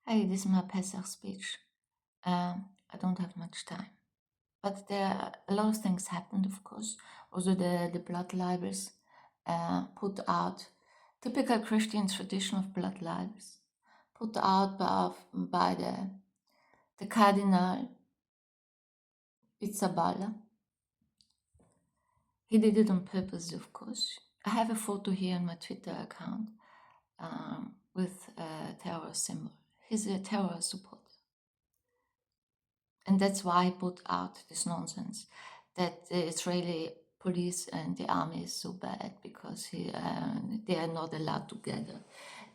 Hey, this is my Pessach speech. I don't have much time. But a lot of things happened, of course. Also, the blood libels put out, typical Christian tradition of blood libels, put out by the Cardinal Pizzaballa. He did it on purpose, of course. I have a photo here on my Twitter account with a terror symbol. He's a terror supporter. And that's why I put out this nonsense that the Israeli police and the army is so bad because they are not allowed to gather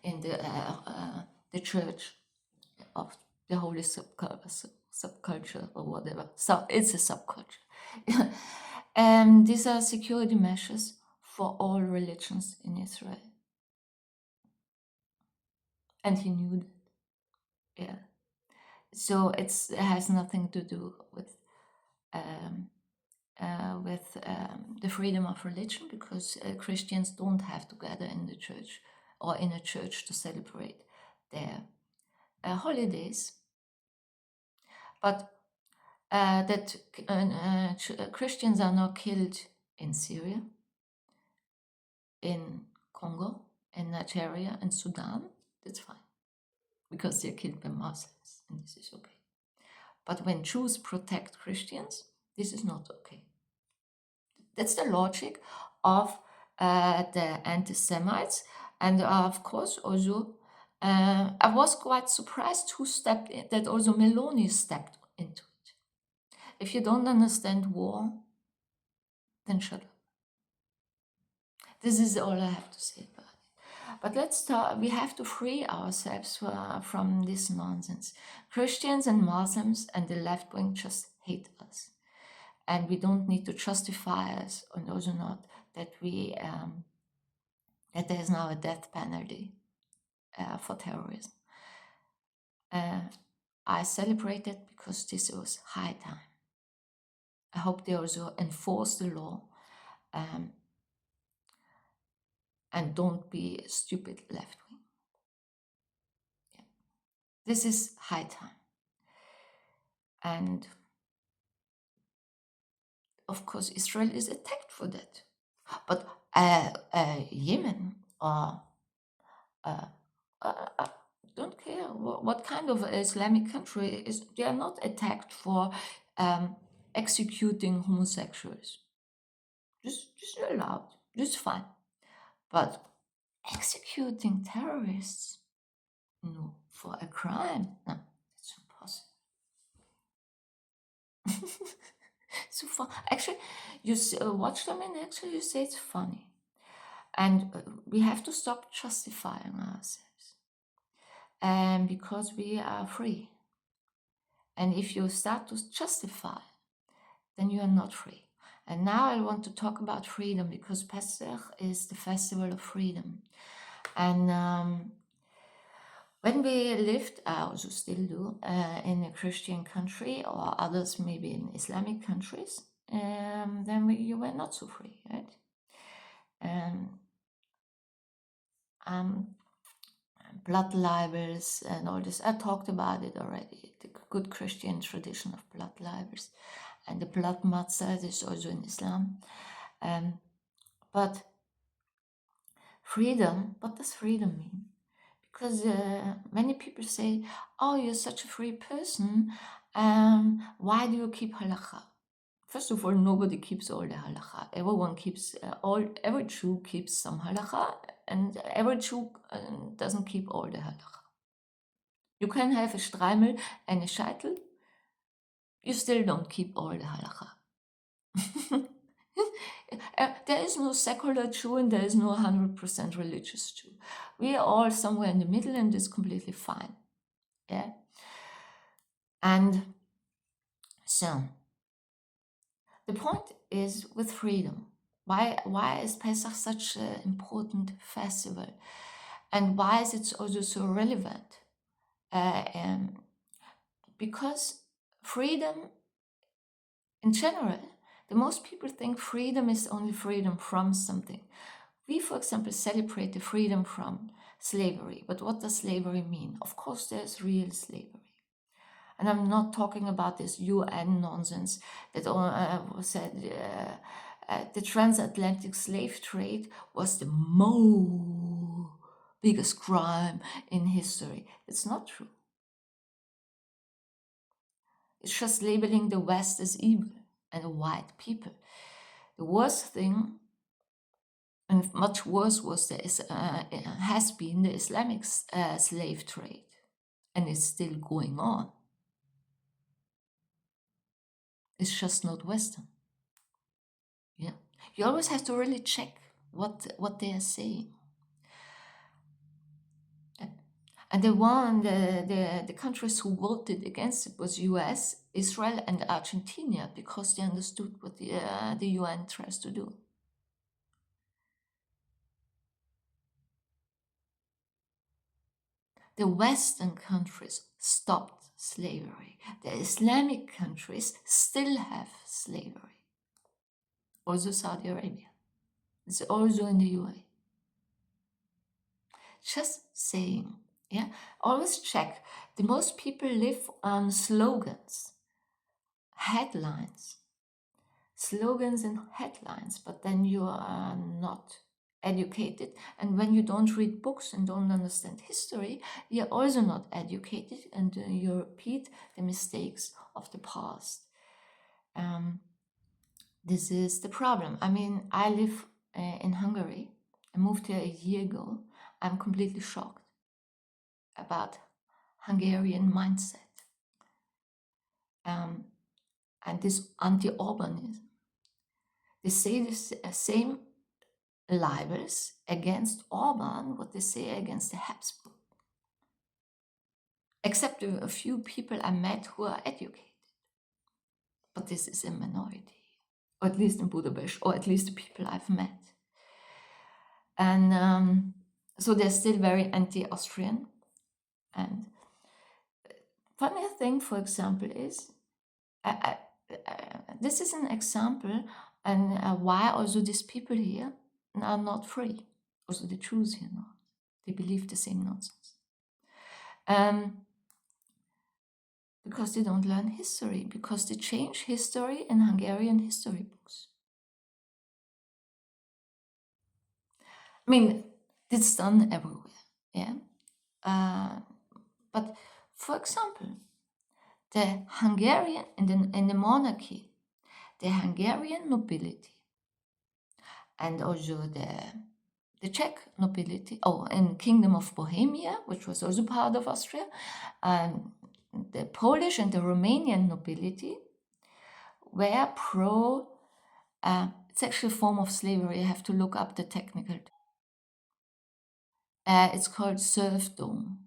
in the church of the holy subculture or whatever. So it's a subculture. And these are security measures for all religions in Israel. And he knew that. Yeah. So it has nothing to do with the freedom of religion, because Christians don't have to gather in the church or in a church to celebrate their holidays. But that Christians are not killed in Syria, in Congo, in Nigeria, in Sudan, that's fine, because they're killed by Muslims, and this is okay. But when Jews protect Christians, this is not okay. That's the logic of the anti-Semites. And of course, also, I was quite surprised that also Meloni stepped into it. If you don't understand war, then shut up. This is all I have to say about it. But let's talk. We have to free ourselves from this nonsense. Christians and Muslims and the left wing just hate us. And we don't need to justify us, and also not that that there is now a death penalty for terrorism. I celebrate it because this was high time. I hope they also enforce the law and don't be a stupid left wing. Yeah. This is high time. And of course, Israel is attacked for that. But Yemen or don't care what kind of Islamic country is. They are not attacked for executing homosexuals. Just allowed, just fine. But executing terrorists, no, for a crime, no, that's impossible. So fun. Actually, you watch them and actually you say it's funny, and we have to stop justifying ourselves, and because we are free. And if you start to justify, then you are not free. And now I want to talk about freedom, because Pessach is the festival of freedom. And when we lived, I also still do, in a Christian country, or others maybe in Islamic countries, then you were not so free, right? Blood libels and all this. I talked about it already, the good Christian tradition of blood libels. And the blood matzah is also in Islam. But freedom, what does freedom mean? Because many people say, oh, you're such a free person, why do you keep halakha? First of all, nobody keeps all the halakha. Everyone keeps, every Jew keeps some halakha, and every Jew doesn't keep all the halakha. You can have a streimel and a scheitel, you still don't keep all the halakha. There is no secular Jew and there is no 100% religious Jew. We are all somewhere in the middle, and it's completely fine. Yeah. And so the point is with freedom. Why is Pesach such an important festival? And why is it also so relevant? Because freedom in general, the most people think freedom is only freedom from something. We, for example, celebrate the freedom from slavery. But what does slavery mean? Of course, there's real slavery. And I'm not talking about this UN nonsense that was said the transatlantic slave trade was the biggest crime in history. It's not true. It's just labeling the West as evil and white people. The worst thing, and much worse, has been the Islamic slave trade, and it's still going on. It's just not Western. Yeah, you always have to really check what they are saying. And the countries who voted against it was U.S., Israel, and Argentina, because they understood what the UN tries to do. The Western countries stopped slavery. The Islamic countries still have slavery. Also Saudi Arabia. It's also in the UAE. Just saying, yeah. Always check. The most people live on slogans, headlines, and headlines, but then you are not educated, and when you don't read books and don't understand history, you're also not educated, and you repeat the mistakes of the past. This is the problem. I mean, I live in Hungary. I moved here a year ago. I'm completely shocked about Hungarian mindset and this anti-Orbanism. They say the same libels against Orban what they say against the Habsburg. Except a few people I met who are educated. But this is a minority, or at least in Budapest, or at least the people I've met. And so they're still very anti-Austrian. And funny thing, for example, is this is an example and why also these people here are not free. Also the Jews here not. They believe the same nonsense. Because they don't learn history, because they change history in Hungarian history books. I mean, it's done everywhere, yeah. But for example, the Hungarian in the monarchy, the Hungarian nobility, and also the Czech nobility, in Kingdom of Bohemia, which was also part of Austria, the Polish and the Romanian nobility were pro. It's actually a form of slavery. I have to look up the technical. It's called serfdom.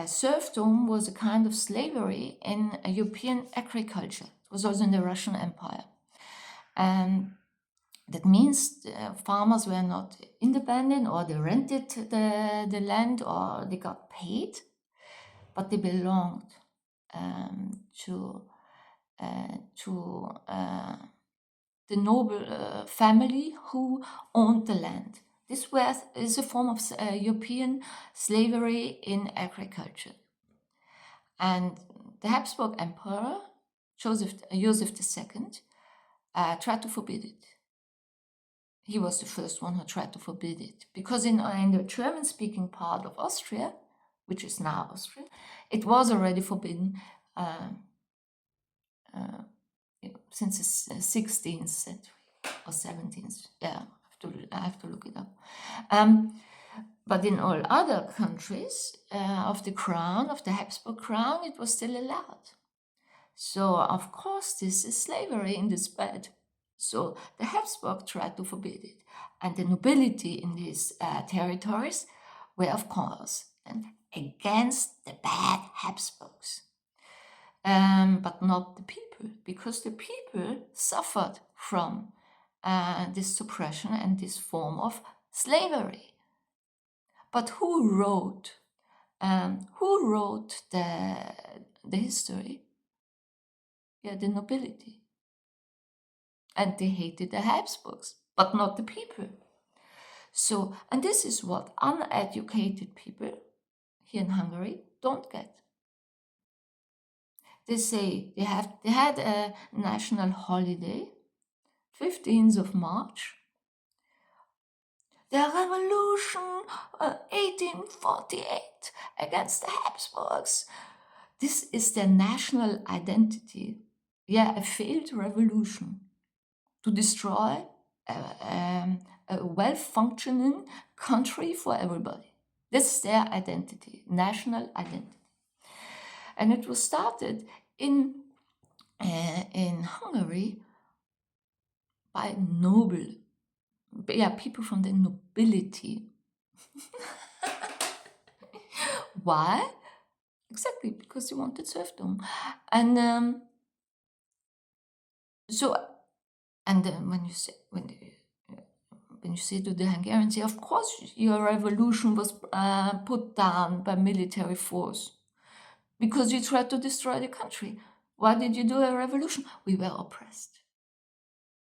Serfdom was a kind of slavery in European agriculture. It was also in the Russian Empire. That means farmers were not independent, or they rented the land, or they got paid, but they belonged to the noble family who owned the land. This is a form of European slavery in agriculture. And the Habsburg Emperor, Joseph II, tried to forbid it. He was the first one who tried to forbid it. Because in the German-speaking part of Austria, which is now Austria, it was already forbidden since the 16th century or 17th. Yeah, I have to look it up. But in all other countries of the crown, of the Habsburg crown, it was still allowed. So, of course, this is slavery in this bed. So the Habsburg tried to forbid it. And the nobility in these territories were, of course, against the bad Habsburgs. But not the people, because the people suffered from this suppression and this form of slavery. But who wrote the history? Yeah, the nobility. And they hated the Habsburgs, but not the people. So, and this is what uneducated people here in Hungary don't get. They say they had a national holiday, 15th of March. The revolution, 1848, against the Habsburgs. This is their national identity. Yeah, a failed revolution to destroy a well-functioning country for everybody. That's their identity, national identity. And it was started in Hungary by people from the nobility. Why? Exactly, because they wanted serfdom. And when you say to the Hungarians, of course your revolution was put down by military force because you tried to destroy the country. Why did you do a revolution? We were oppressed.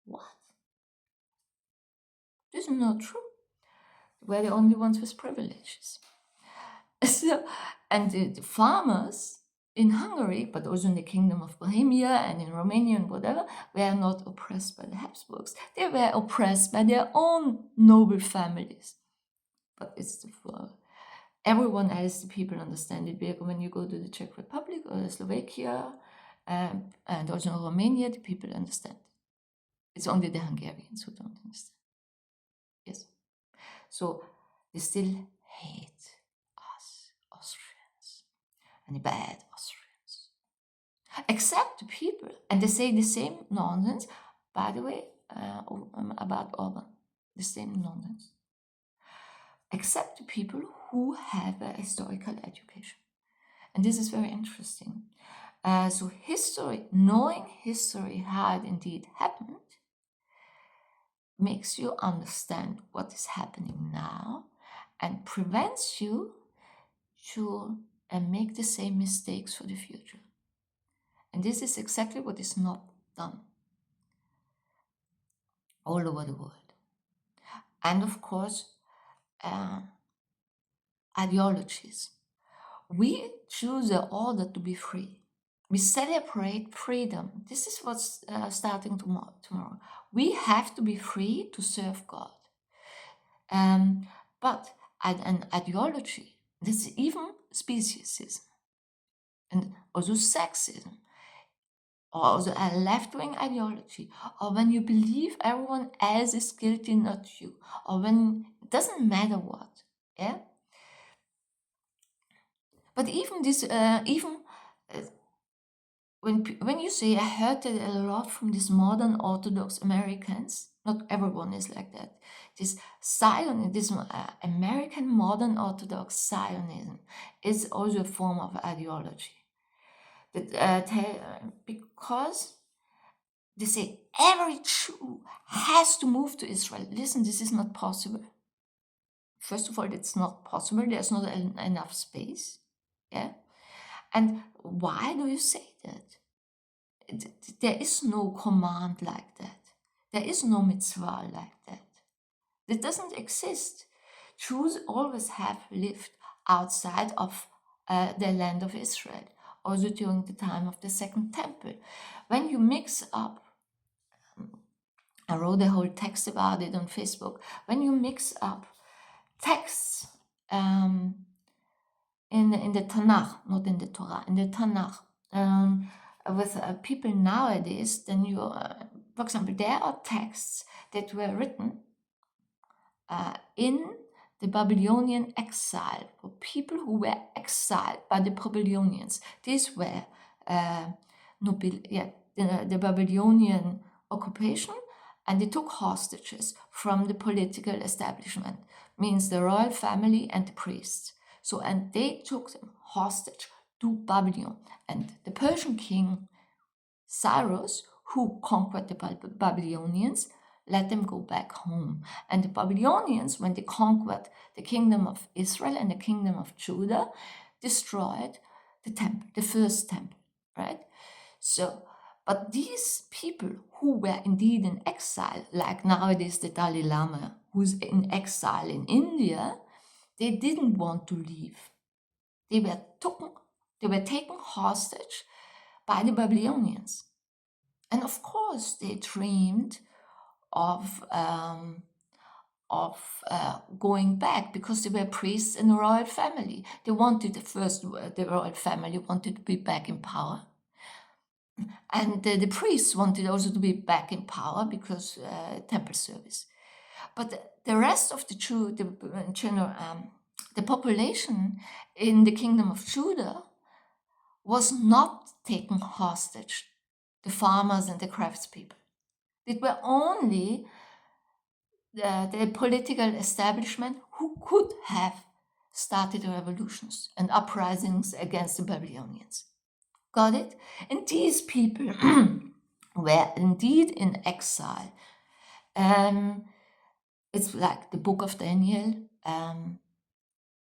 What? This is not true. We're the only ones with privileges. So, and the farmers in Hungary, but also in the Kingdom of Bohemia and in Romania and whatever, were not oppressed by the Habsburgs. They were oppressed by their own noble families. But it's everyone else, the people understand it. When you go to the Czech Republic or Slovakia and also in Romania, the people understand. It's only the Hungarians who don't understand. Yes. So they still hate us, Austrians, and the bad Austrians. Except the people, and they say the same nonsense, by the way, about Orban, the same nonsense. Except the people who have a historical education. And this is very interesting. So history, knowing history, how it indeed happened, makes you understand what is happening now and prevents you to make the same mistakes for the future. And this is exactly what is not done all over the world. And of course, ideologies. We choose the order to be free. We celebrate freedom. This is what's starting tomorrow. We have to be free to serve God. But an ideology, this is even speciesism and also sexism, or also a left-wing ideology, or when you believe everyone else is guilty, not you, or when it doesn't matter what, yeah. But even this, when you say, I heard that a lot from these modern Orthodox Americans. Not everyone is like that. This American modern Orthodox Zionism is also a form of ideology. Because they say every Jew has to move to Israel. Listen, this is not possible. First of all, it's not possible. There's not enough space. Yeah. And why do you say that? There is no command like that. There is no mitzvah like that. It doesn't exist. Jews always have lived outside of the land of Israel, also during the time of the Second Temple. When you mix up, I wrote a whole text about it on Facebook, when you mix up texts in the Tanakh, not in the Torah, in the Tanakh, with people nowadays, then you, for example, there are texts that were written in the Babylonian exile, for people who were exiled by the Babylonians. These were the Babylonian occupation, and they took hostages from the political establishment, means the royal family and the priests. So, and they took them hostage to Babylon. And the Persian king Cyrus, who conquered the Babylonians, let them go back home. And the Babylonians, when they conquered the kingdom of Israel and the kingdom of Judah, destroyed the temple, the first temple, right? So, but these people who were indeed in exile, like nowadays the Dalai Lama, who's in exile in India, they didn't want to leave. They were taken hostage by the Babylonians. And of course, they dreamed of going back because they were priests in the royal family. They wanted the royal family wanted to be back in power. And the priests wanted also to be back in power because temple service. But the rest of the population in the kingdom of Judah was not taken hostage, the farmers and the craftspeople. It were only the political establishment who could have started revolutions and uprisings against the Babylonians. Got it? And these people were indeed in exile. It's like the book of Daniel,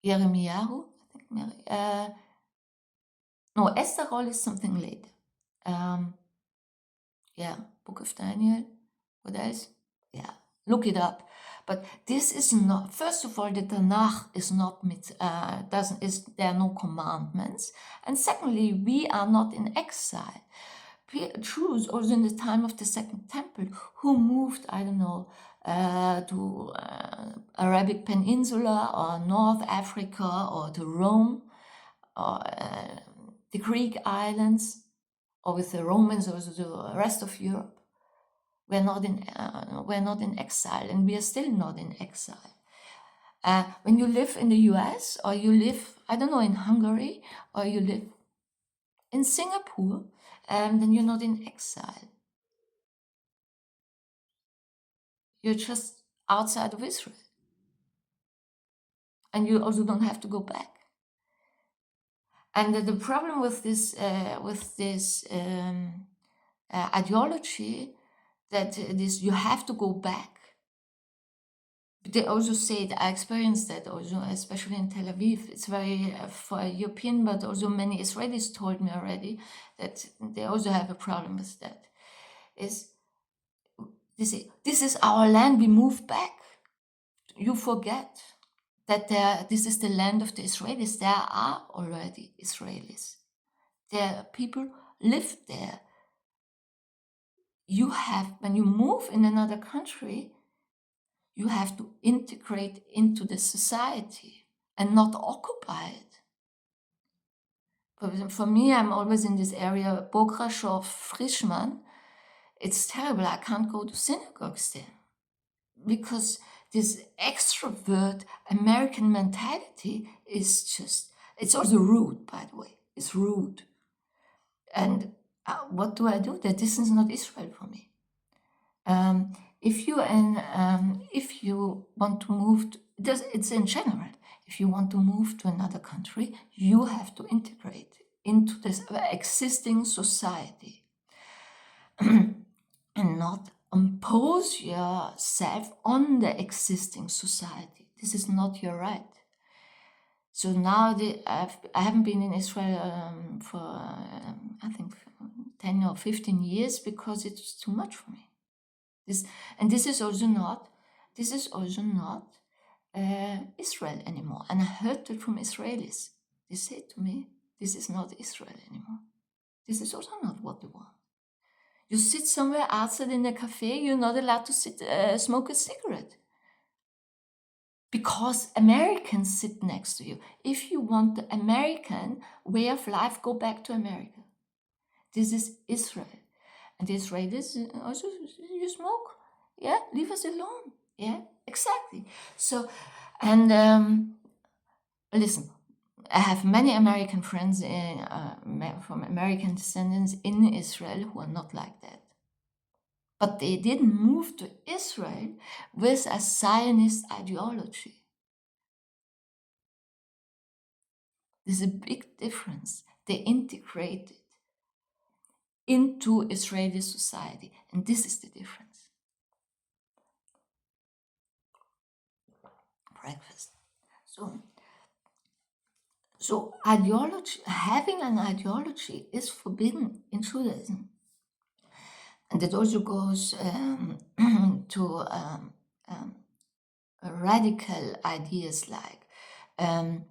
Jeremiah, I think. No, Esther is something later. Book of Daniel. What else? Yeah, look it up. But this is not. First of all, the Tanakh is not there are no commandments, and secondly, we are not in exile. Jews, also in the time of the Second Temple, who moved, I don't know, to Arabic Peninsula or North Africa or to Rome or the Greek islands, or with the Romans or the rest of Europe. We're not in exile, and we are still not in exile. When you live in the US, or you live, I don't know, in Hungary, or you live in Singapore, then you're not in exile. You're just outside of Israel. And you also don't have to go back. And the problem with this ideology, that this you have to go back. But they also say that I experienced that also, especially in Tel Aviv. It's very for European, but also many Israelis told me already that they also have a problem with that. This is our land. We move back. You forget that this is the land of the Israelis. There are already Israelis. There people live there. When you move in another country, you have to integrate into the society and not occupy it. For me, I'm always in this area, Bograshov, Frischmann. It's terrible. I can't go to synagogues there because this extrovert American mentality is it's also rude, by the way. It's rude. And what do I do? That this is not Israel for me. If you want to move, it's in general. If you want to move to another country, you have to integrate into this existing society and not impose yourself on the existing society. This is not your right. So now I haven't been in Israel for I think 10 or 15 years because it's too much for me. This is also not Israel anymore. And I heard that from Israelis. They say to me, this is not Israel anymore. This is also not what they want. You sit somewhere outside in a cafe, you're not allowed to smoke a cigarette. Because Americans sit next to you. If you want the American way of life, go back to America. This is Israel. And the Israelis also, you smoke? Yeah, leave us alone. Yeah, exactly. So, and listen, I have many American friends from American descendants in Israel who are not like that. But they didn't move to Israel with a Zionist ideology. There's a big difference. They integrated into Israeli society, and this is the difference. Breakfast. So ideology, having an ideology is forbidden in Judaism. And it also goes to radical ideas like, um,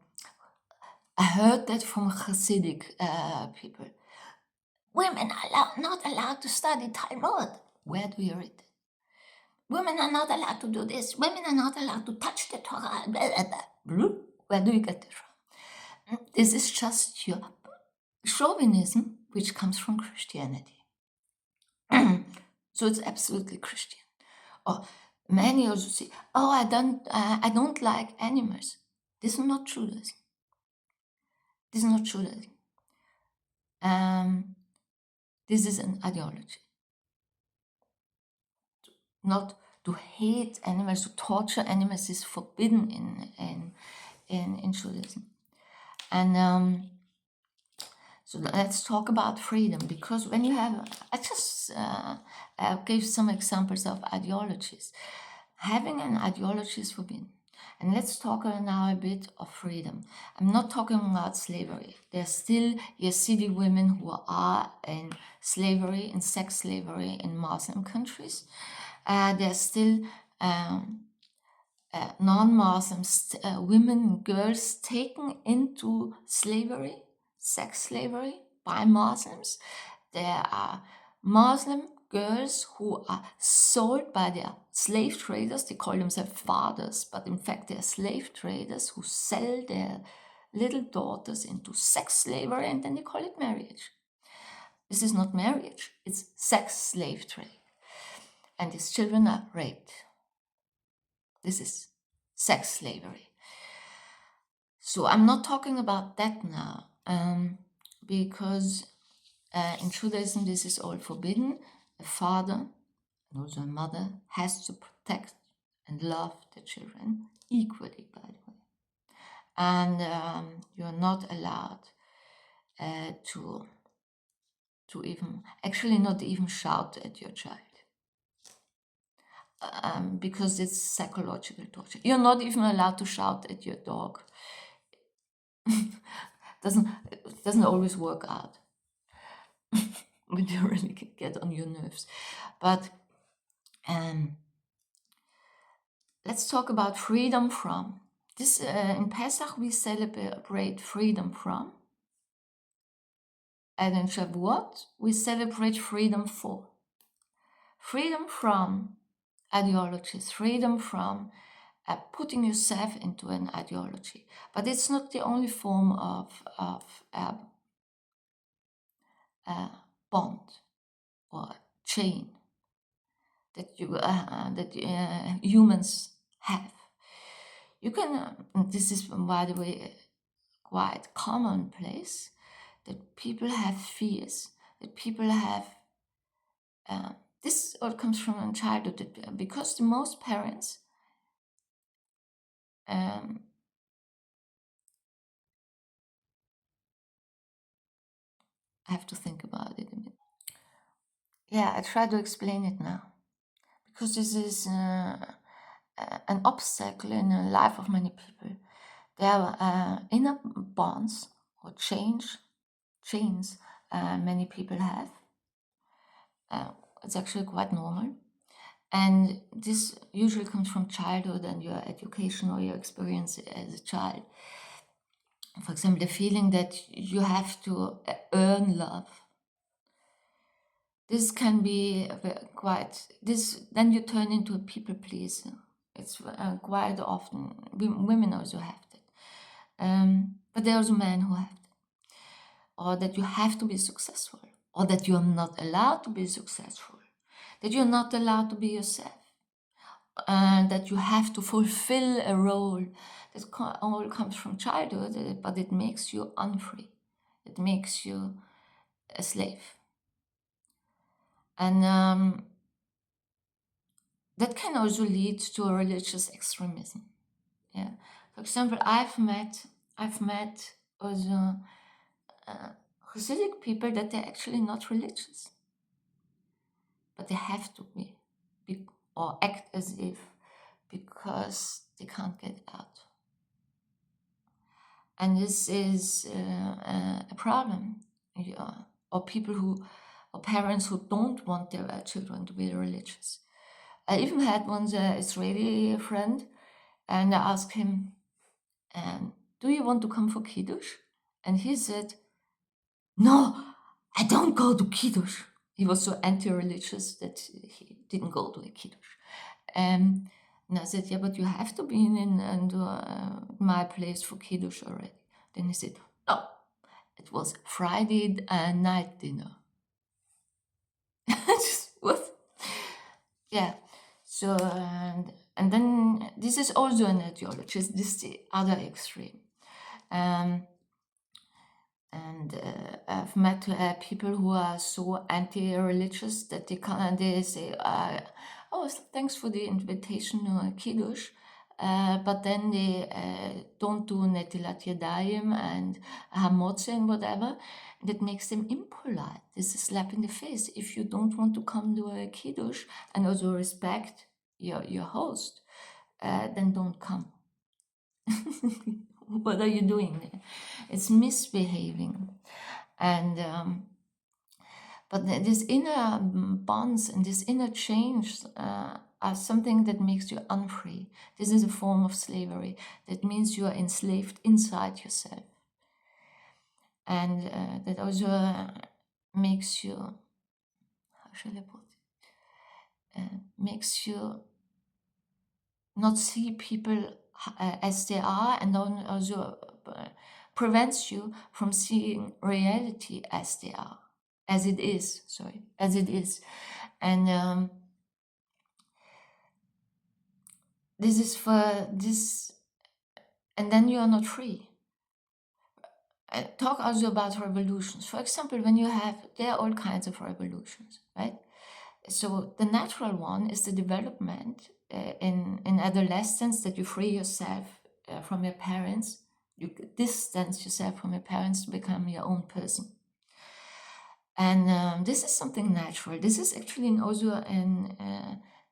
I heard that from Hasidic people. Women are not allowed to study Talmud. Where do you read it? Women are not allowed to do this. Women are not allowed to touch the Torah. Blah, blah, blah. Where do you get it from? This is just your chauvinism, which comes from Christianity. So it's absolutely Christian. Or many also say, "Oh, I don't like animals." This is not Judaism. This is not Judaism. This is an ideology. Not to hate animals, to torture animals is forbidden in Judaism. And so let's talk about freedom, because when you have, I just gave some examples of ideologies. Having an ideology is forbidden. And let's talk now a bit of freedom. I'm not talking about slavery. There are still Yazidi women who are in slavery, in sex slavery in Muslim countries. There are still non-Muslim women and girls taken into slavery, sex slavery by Muslims. There are Muslim girls who are sold by their slave traders. They call themselves fathers, but in fact they're slave traders who sell their little daughters into sex slavery, and then they call it marriage. This is not marriage, it's sex slave trade. And these children are raped. This is sex slavery. So I'm not talking about that now, because in Judaism this is all forbidden. A father and also a mother has to protect and love the children equally, by the way. And you're not allowed to even, actually not even shout at your child. Because it's psychological torture. You're not even allowed to shout at your dog. doesn't always work out. But you really can get on your nerves. But let's talk about freedom from. This in Pessach we celebrate freedom from, and in Shavuot we celebrate freedom for. Freedom from ideologies, freedom from putting yourself into an ideology. But it's not the only form of bond or chain that humans have. You can, this is by the way quite commonplace, that people have fears, that people have, this all comes from childhood, because the most parents I have to think about it a bit. Yeah, I try to explain it now, because this is an obstacle in the life of many people. There are inner bonds or chains many people have. It's actually quite normal. And this usually comes from childhood and your education or your experience as a child. For example, the feeling that you have to earn love. This can be quite, then you turn into a people pleaser. It's quite often, women also have that. But there are also men who have that. Or that you have to be successful. Or that you're not allowed to be successful. That you're not allowed to be yourself. That you have to fulfill a role. That all comes from childhood, but it makes you unfree. It makes you a slave. And that can also lead to a religious extremism. Yeah. For example, I've met also Hasidic people that they're actually not religious, but they have to be or act as if, because they can't get out. And this is a problem. Or people or parents who don't want their children to be religious. I even had one Israeli friend And I asked him, do you want to come for Kiddush? And he said, no, I don't go to Kiddush. He was so anti-religious that he didn't go to a Kiddush. And I said, yeah, but you have to be in my place for Kiddush already. Then he said, no, it was Friday night dinner. What? Yeah. So, and then this is also an ideology. This is the other extreme. And I've met people who are so anti-religious that they say, "Oh, thanks for the invitation to Kiddush," but then they don't do Netilat Yadayim and Hamotze and whatever. That makes them impolite. This is a slap in the face. If you don't want to come to a Kiddush and also respect your host, then don't come. What are you doing there? It's misbehaving. And but this inner bonds and this inner change are something that makes you unfree. This is a form of slavery. That means you are enslaved inside yourself. And that also makes you, how shall I put it? Makes you not see people as they are, and then also prevents you from seeing reality as they are. As it is, and this is for this, and then you are not free. Talk also about revolutions. For example, there are all kinds of revolutions, right? So the natural one is the development in adolescence, that you free yourself from your parents, you distance yourself from your parents to become your own person. And this is something natural. This is actually also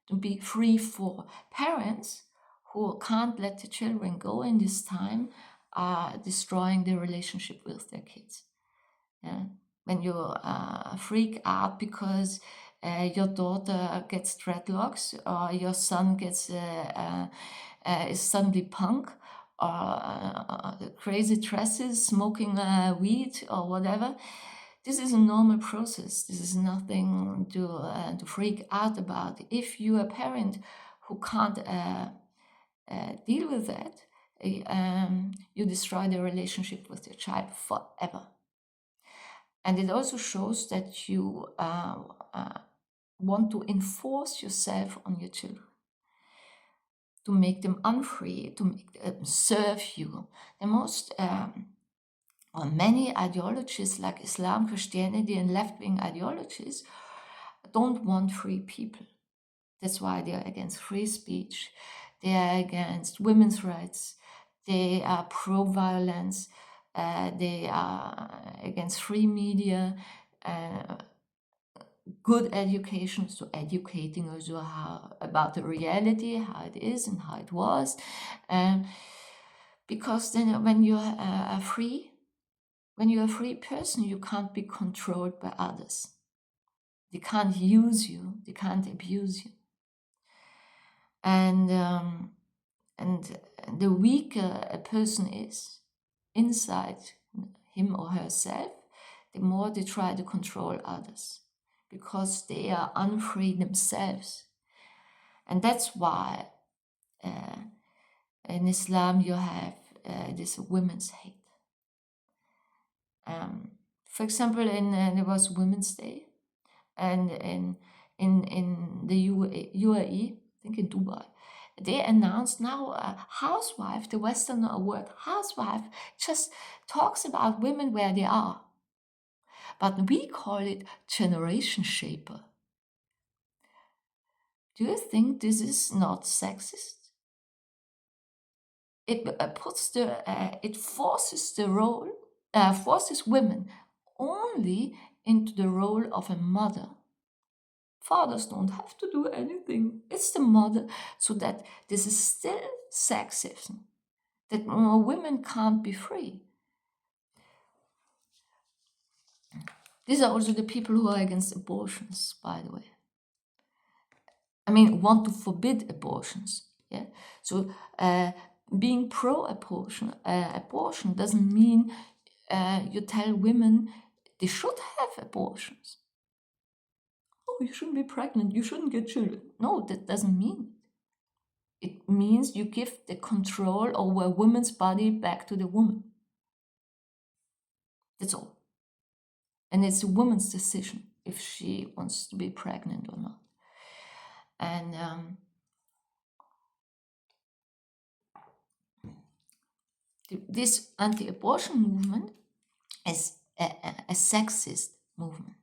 to be free for parents who can't let the children go in this time, are destroying their relationship with their kids. When you freak out because your daughter gets dreadlocks, or your son gets is suddenly punk, or crazy dresses, smoking weed, or whatever. This is a normal process. This is nothing to freak out about. If you are a parent who can't deal with that, you destroy the relationship with your child forever. And it also shows that you want to enforce yourself on your children, to make them unfree, to make them serve you. The most or many ideologies like Islam, Christianity, and left-wing ideologies don't want free people. That's why they are against free speech. They are against women's rights. They are pro-violence. They are against free media, good education, so educating also about the reality, how it is and how it was. Because then when you are free, when you're a free person, you can't be controlled by others. They can't use you. They can't abuse you. And the weaker a person is inside him or herself, the more they try to control others, because they are unfree themselves. And that's why in Islam you have this women's hate. For example, there was Women's Day, and in the UAE, I think in Dubai, they announced now housewife, the Western word housewife, just talks about women where they are. But we call it generation shaper. Do you think this is not sexist? It forces women only into the role of a mother. Fathers don't have to do anything. It's the mother. So that this is still sexism, that women can't be free. These are also the people who are against abortions, by the way. I mean, want to forbid abortions. Yeah. So being pro-abortion abortion doesn't mean you tell women they should have abortions. Oh, you shouldn't be pregnant. You shouldn't get children. No, that doesn't mean it. It means you give the control over a woman's body back to the woman. That's all. And it's a woman's decision if she wants to be pregnant or not. And this anti-abortion movement is a sexist movement.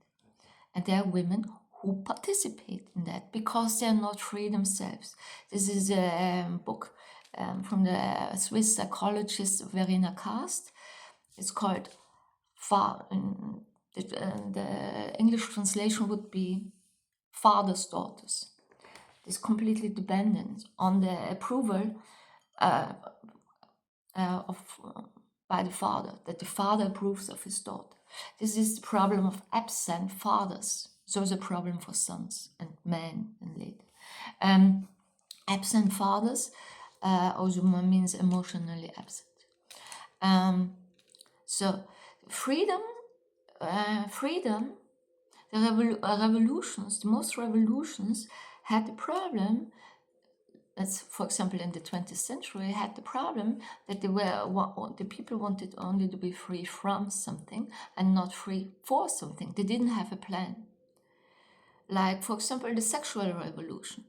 And there are women who participate in that because they're not free themselves. This is a book from the Swiss psychologist Verena Kast. It's called the English translation would be Father's Daughters. It's completely dependent on the approval by the father, that the father approves of his daughter. This is the problem of absent fathers. So it's a problem for sons and men and later. Absent fathers also means emotionally absent. So freedom, the revolutions, the most revolutions had the problem. That's, for example, in the 20th century, had the problem that the people wanted only to be free from something and not free for something. They didn't have a plan. Like, for example, the sexual revolution.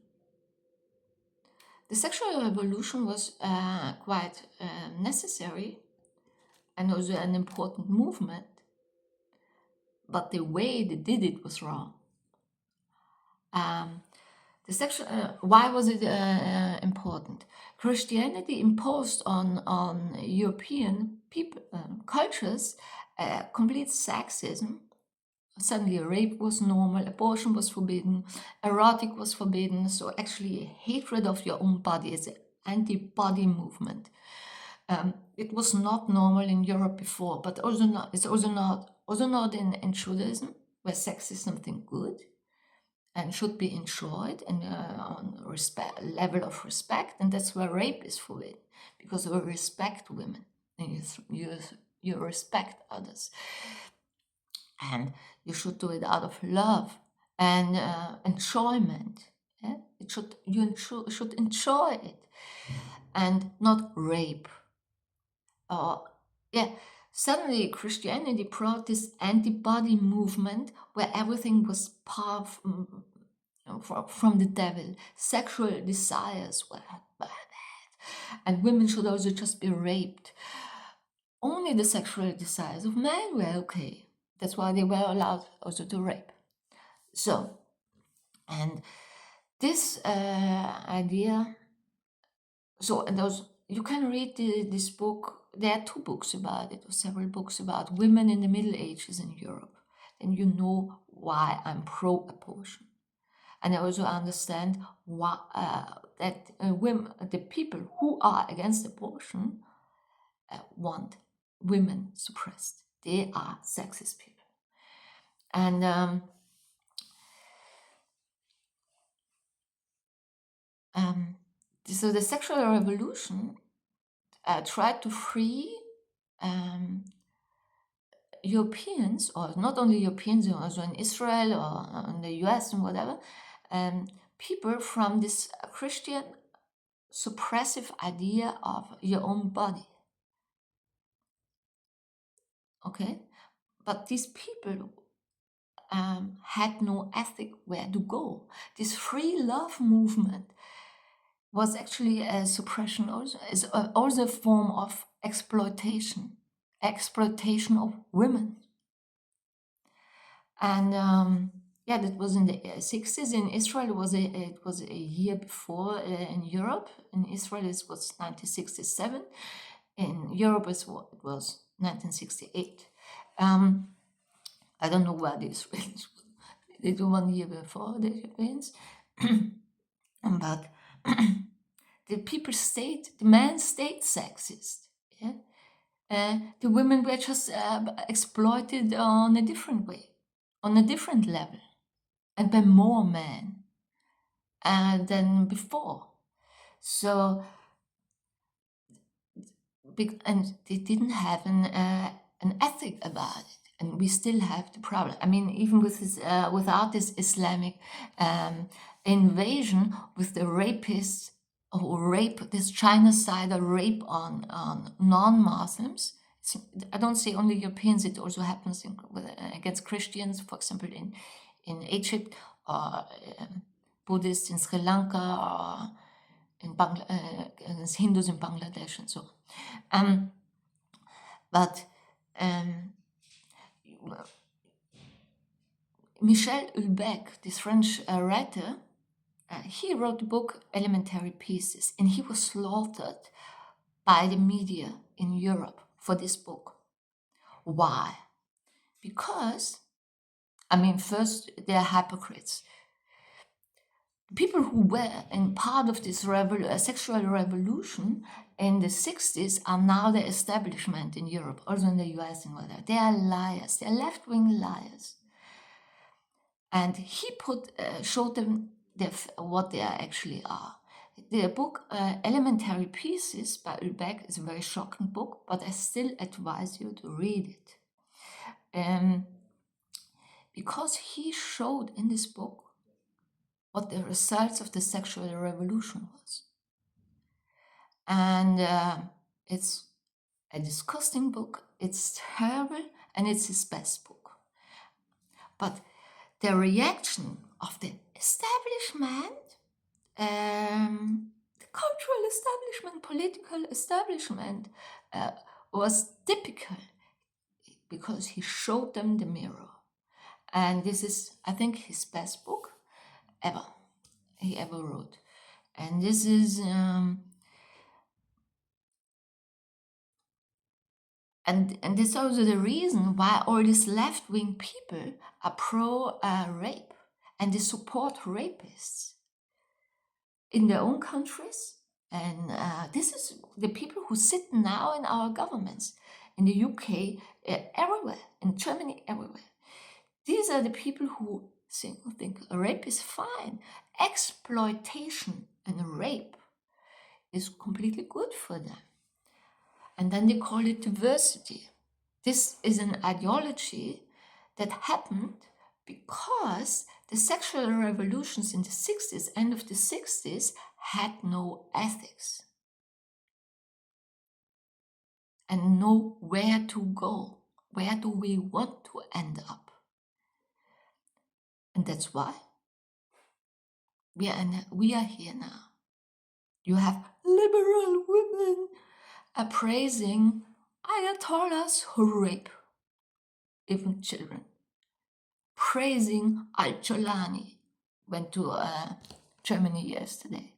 The sexual revolution was quite necessary and also an important movement, but the way they did it was wrong. Why was it important? Christianity imposed on European people, cultures, complete sexism. Suddenly rape was normal, abortion was forbidden, erotic was forbidden. So actually hatred of your own body is an anti-body movement. It was not normal in Europe before, but it's also not in Judaism, where sex is something good and should be enjoyed and on level of respect, and that's where rape is forbidden, because we respect women and you respect others, and you should do it out of love and enjoyment. Yeah? You should enjoy it and not rape. Suddenly Christianity brought this anti-body movement where everything was from the devil. Sexual desires were bad, and women should also just be raped. Only the sexual desires of men were okay. That's why they were allowed also to rape. So, and this idea. So, and those you can read this book. There are 2 books about it, or several books about women in the Middle Ages in Europe. Then you know why I'm pro-abortion. And I also understand why, that women, the people who are against abortion want women suppressed. They are sexist people. And so the sexual revolution tried to free Europeans, or not only Europeans, also in Israel or in the US and whatever, people from this Christian suppressive idea of your own body. Okay? But these people had no ethic where to go. This free love movement was actually a suppression, also is also a form of exploitation of women. And that was in the 60s. In Israel, it was a year before. In Europe, in Israel, it was 1967. In Europe, it was 1968. I don't know where the Israelis they do 1 year before the Europeans, but the men stayed sexist. Yeah, the women were just exploited on a different way, on a different level, and by more men than before. So, and they didn't have an ethic about it, and we still have the problem. I mean, even with this, without this Islamic invasion, with the rapists who rape this genocidal rape on non-Muslims. I don't say only Europeans; it also happens against Christians, for example, in Egypt, or Buddhists in Sri Lanka, or in against Hindus in Bangladesh, and so on. But Michel Houellebecq, this French writer, he wrote the book Elementary Pieces, and he was slaughtered by the media in Europe for this book. Why? Because, I mean, first, they're hypocrites. People who were in part of this sexual revolution in the 60s are now the establishment in Europe, also in the US and whatever. They are liars. They are left-wing liars. And he showed them what they actually are. The book Elementary Pieces by Houellebecq is a very shocking book, but I still advise you to read it. Because he showed in this book what the results of the sexual revolution was. And it's a disgusting book, it's terrible, and it's his best book. But the reaction of the establishment, the cultural establishment, political establishment, was typical, because he showed them the mirror. And this is, I think, his best book he ever wrote. And this is and this is also the reason why all these left-wing people are pro-rape, and they support rapists in their own countries. And this is the people who sit now in our governments, in the UK, everywhere, in Germany, everywhere. These are the people who think rape is fine. Exploitation and rape is completely good for them. And then they call it diversity. This is an ideology that happened because the sexual revolutions in the 60s, end of the 60s, had no ethics and know where to go. Where do we want to end up? And that's why we are here now. You have liberal women praising ayatollahs who rape even children. Praising Al-Jolani, went to Germany yesterday.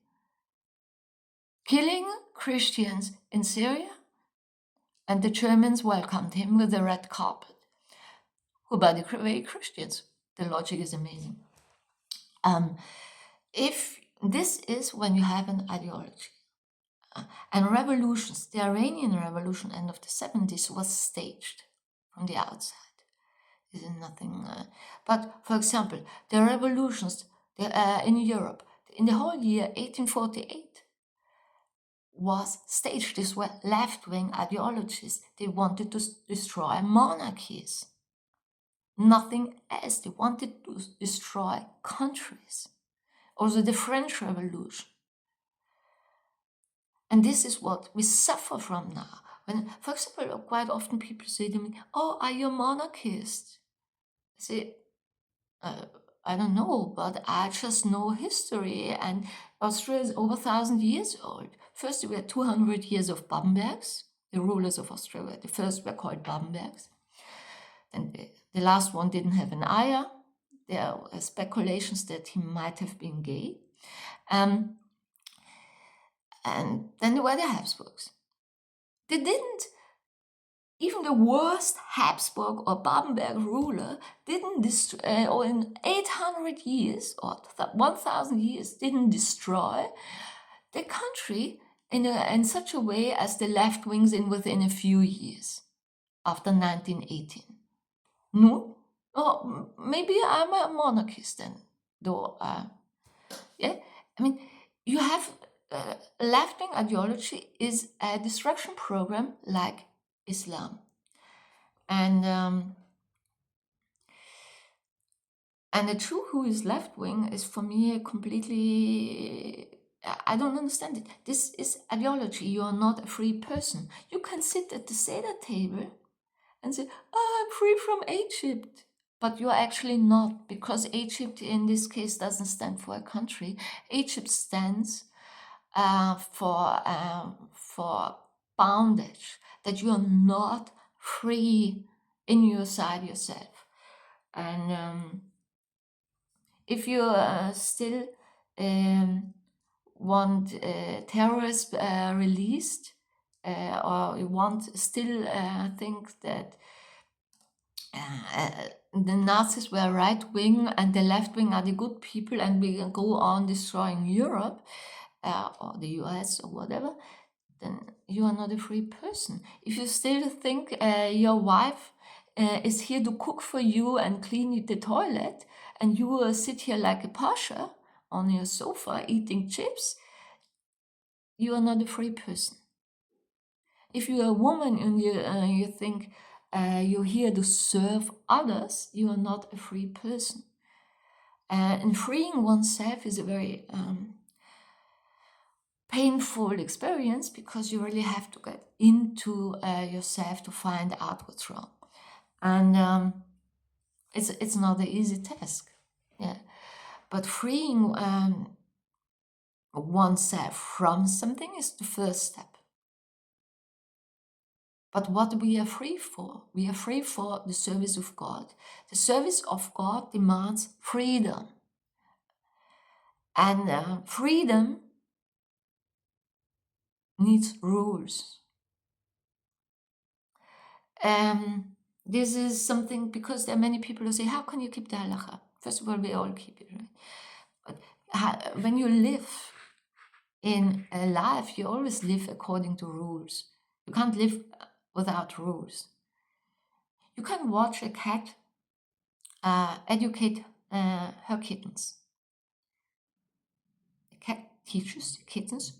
Killing Christians in Syria, and the Germans welcomed him with a red carpet. Who, by the way, Christians. The logic is amazing. If this is when you have an ideology, and revolutions, the Iranian Revolution, end of the 70s, was staged from the outside. This is nothing. But for example, the revolutions in Europe in the whole year 1848 was staged. These were left-wing ideologies. They wanted to destroy monarchies. Nothing else. They wanted to destroy countries. Also the French Revolution. And this is what we suffer from now. When, for example, quite often people say to me, "Oh, are you a monarchist?" I say, I don't know, but I just know history, and Austria is over 1,000 years old. First, there were 200 years of Bambergs. The rulers of Austria, the first were called Bambergs. And the last one didn't have an ayah. There are speculations that he might have been gay. And then there were the Habsburgs. They didn't, even the worst Habsburg or Bamberg ruler didn't destroy, or in 800 years or 1,000 years, didn't destroy the country in such a way as the left wings in within a few years after 1918. No? Oh, maybe I'm a monarchist then, though. Yeah, I mean, you have left-wing ideology is a destruction program like Islam. And a Jew who is left-wing is for me a completely... I don't understand it. This is ideology. You are not a free person. You can sit at the Seder table and say, I'm free from Egypt. But you're actually not, because Egypt in this case doesn't stand for a country. Egypt stands for bondage, that you are not free in your side yourself. And if you still want terrorists released, or you want still think that the Nazis were right wing and the left wing are the good people, and we can go on destroying Europe or the US or whatever, then you are not a free person. If you still think your wife is here to cook for you and clean the toilet, and you sit here like a pasha on your sofa eating chips, you are not a free person. If you are a woman and you think you're here to serve others, you are not a free person. And freeing oneself is a very painful experience, because you really have to get into yourself to find out what's wrong. And it's not an easy task. Yeah. But freeing oneself from something is the first step. But what we are free for? We are free for the service of God. The service of God demands freedom. And freedom needs rules. This is something, because there are many people who say, how can you keep the halacha? First of all, we all keep it, right? But when you live in a life, you always live according to rules. You can't live without rules. You can watch a cat educate her kittens. The cat teaches the kittens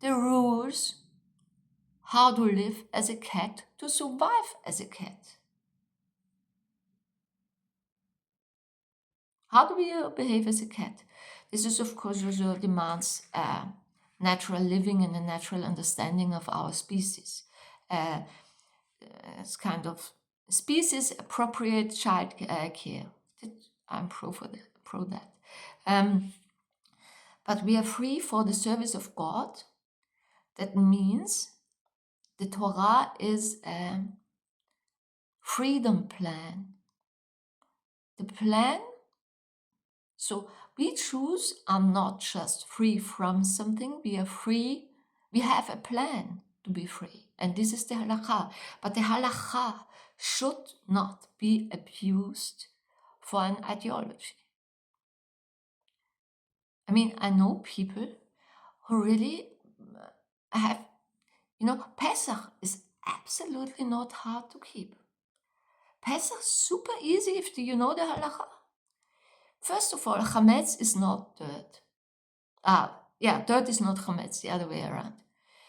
the rules how to live as a cat, to survive as a cat. How do we behave as a cat? This is, of course, also demands natural living and a natural understanding of our species. It's kind of species appropriate child care. I'm pro that. But we are free for the service of God. That means the Torah is a freedom plan. The plan, so we Jews are not just free from something, we are free, we have a plan to be free. And this is the halakha. But the halakha should not be abused for an ideology. I mean, I know people who really have, Pessach is absolutely not hard to keep. Pesach is super easy if you know the halacha. First of all, chametz is not dirt. Dirt is not chametz, the other way around.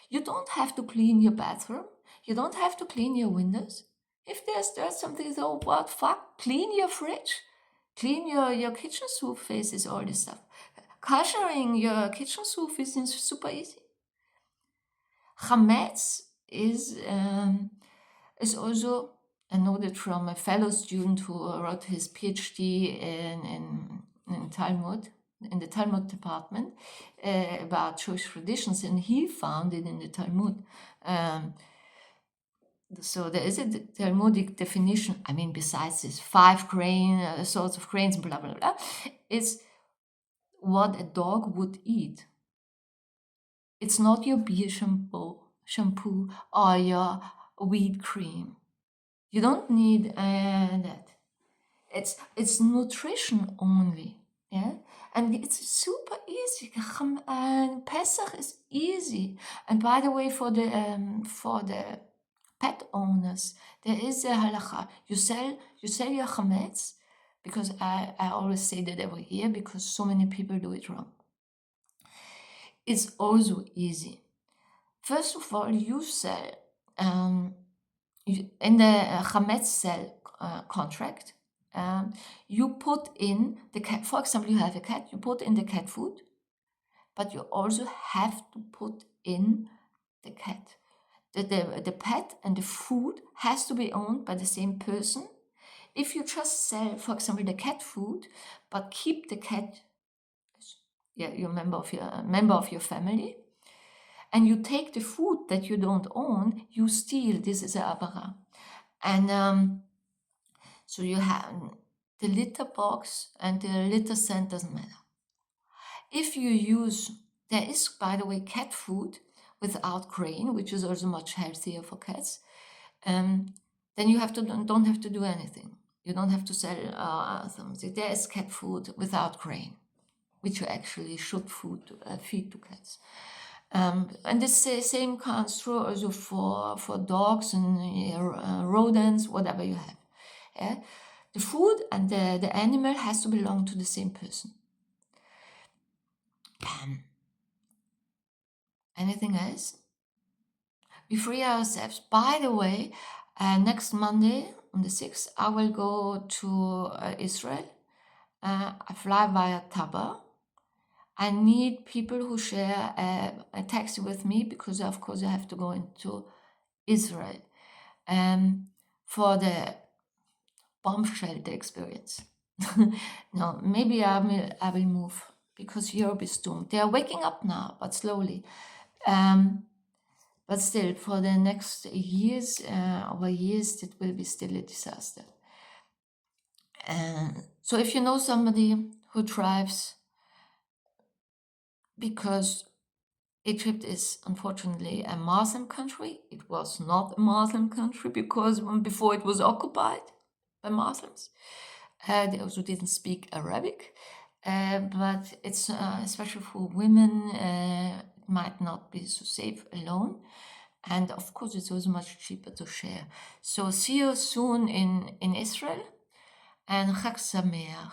You don't have to clean your bathroom. You don't have to clean your windows. If there's dirt, something, oh, what fuck, clean your fridge. Clean your kitchen surfaces, all this stuff. Koshering your kitchen surface is super easy. Chametz is also, I know that from a fellow student who wrote his PhD in Talmud, in the Talmud department, about Jewish traditions, and he found it in the Talmud. So there is a Talmudic definition, I mean, besides this 5 sorts of grains, blah, blah, blah, is what a dog would eat. It's not your beer shampoo or your wheat cream. You don't need that. It's nutrition only, yeah, and it's super easy. Pesach is easy. And by the way, for the pet owners, there is a halacha. You sell your chametz, because I always say that every year, because so many people do it wrong. is also easy. First of all, you sell in the chametz sell contract. You put in the cat. For example, you have a cat. You put in the cat food, but you also have to put in the cat. The pet and the food has to be owned by the same person. If you just sell, for example, the cat food, but keep the cat, yeah, you're a member of your family, and you take the food that you don't own, you steal. This is a avara. And so you have the litter box and the litter cent doesn't matter. If you use, there is, by the way, cat food without grain, which is also much healthier for cats. Then you don't have to do anything. You don't have to sell something. There is cat food without grain, which you actually should feed to cats. And the same comes true also for dogs and rodents, whatever you have. Yeah? The food and the animal has to belong to the same person. Anything else? We free ourselves. By the way, next Monday on the 6th, I will go to Israel. I fly via Taba. I need people who share a taxi with me because, of course, I have to go into Israel for the bomb shelter experience. No, maybe I will move because Europe is doomed. They are waking up now, but slowly. But still, for the next years, over years, it will be still a disaster. So if you know somebody who drives, because Egypt is unfortunately a Muslim country. It was not a Muslim country because before it was occupied by Muslims. They also didn't speak Arabic, but it's especially for women, it might not be so safe alone. And of course, it's also much cheaper to share. So see you soon in Israel, and Chag Sameach.